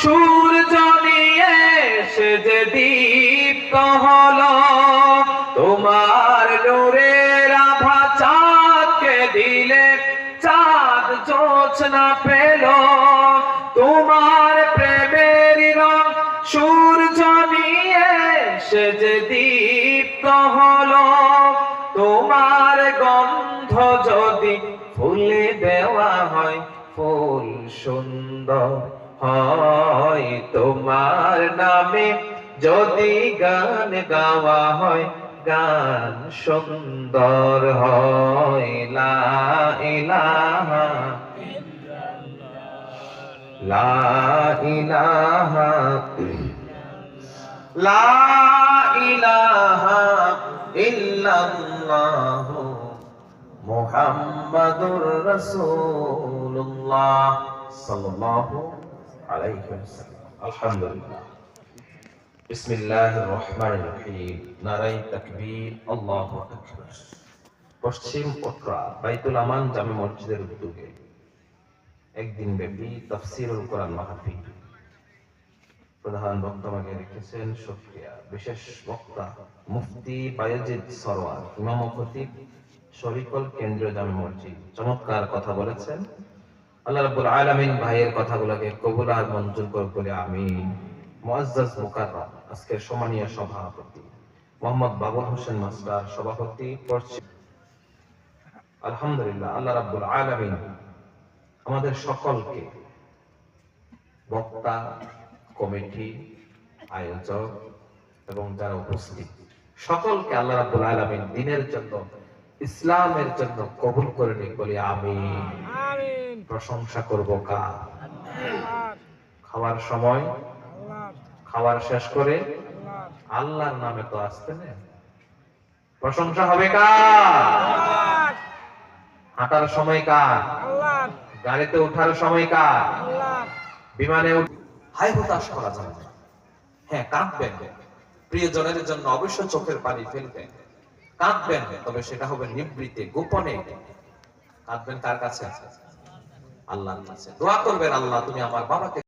সূর্য নিয়ে সে যে দীপ্ত হলো, তোমার নূরের আভা চাঁদকে দিলে চাঁদ জোছনা পেল। তোমার প্রেমের রং সূর্য নিয়ে সে যে দীপ্ত হলো, তোমার গন্ধ যদি ফুলে দেওয়া হয় ফুল সুন্দর হয়, তোমার নামে যদি গান গাওয়া হয় গান সুন্দর হয়। লা ইলাহা লা ইলাহা লা ইলাহা ইল্লাল্লাহ মুহাম্মাদুর রাসূলুল্লাহ সাল্লাল্লাহু আলাইহি ওয়াসাল্লাম। আলহামদুলিল্লাহ, বিসমিল্লাহির রহমানির রহিম। নারায়ে তাকবীর, আল্লাহু আকবার। পশ্চিম পটরা বাইতুল আমান জামে মসজিদের উদ্যোগে একদিন ব্যাপী তাফসীরুল কোরআন মাহফিল। প্রধান বক্তব্য রেখেছেন শুকরিয়া বিশেষ বক্তা মুফতি বায়েজিদ সরওয়ার, ইমাম ও খতিব শরীফুল কেন্দ্রীয় জামে মসজিদ। চমৎকার কথা বলেছেন। আল্লাহ রাব্বুল আলামিন ভাইয়ের কথাগুলোকে কবুল আর মঞ্জুর করুন বলে আমিন। মুআজ্জাজ মুকাররম আজকের সম্মানীয় সভাপতি মোহাম্মদ বাবুল হোসেন মাস্টার সভাপতি পশ্চিম। আলহামদুলিল্লাহ, আল্লাহ রাব্বুল আলামিন আমাদের সকলকে বক্তা, কমিটি, আয়োজক এবং যারা উপস্থিত সকলকে আল্লাহ রাব্বুল আলামিন দ্বীনের জন্য, ইসলামের জন্য কবুল করে নিক বলি আমিন। প্রশংসা করব কার? খাওয়ার সময় খাবার শেষ করে আল্লাহর নামে তো আসতে নেই, প্রশংসা হবে কার? হাঁটার সময় কার? গাড়িতে ওঠার সময় কার? বিমানে হাই হতাশ করা যাবে না। হ্যাঁ, কাঁদবেন, প্রিয়জনের জন্য অবশ্যই চোখের পানি ফেলবেন, কাঁদবেন, তবে সেটা হবে নিভৃতে, গোপনে কাঁদবেন। কার কাছে? আল্লাহর কাছে। দোয়া করবেন, আল্লাহ তুমি আমার বাবাকে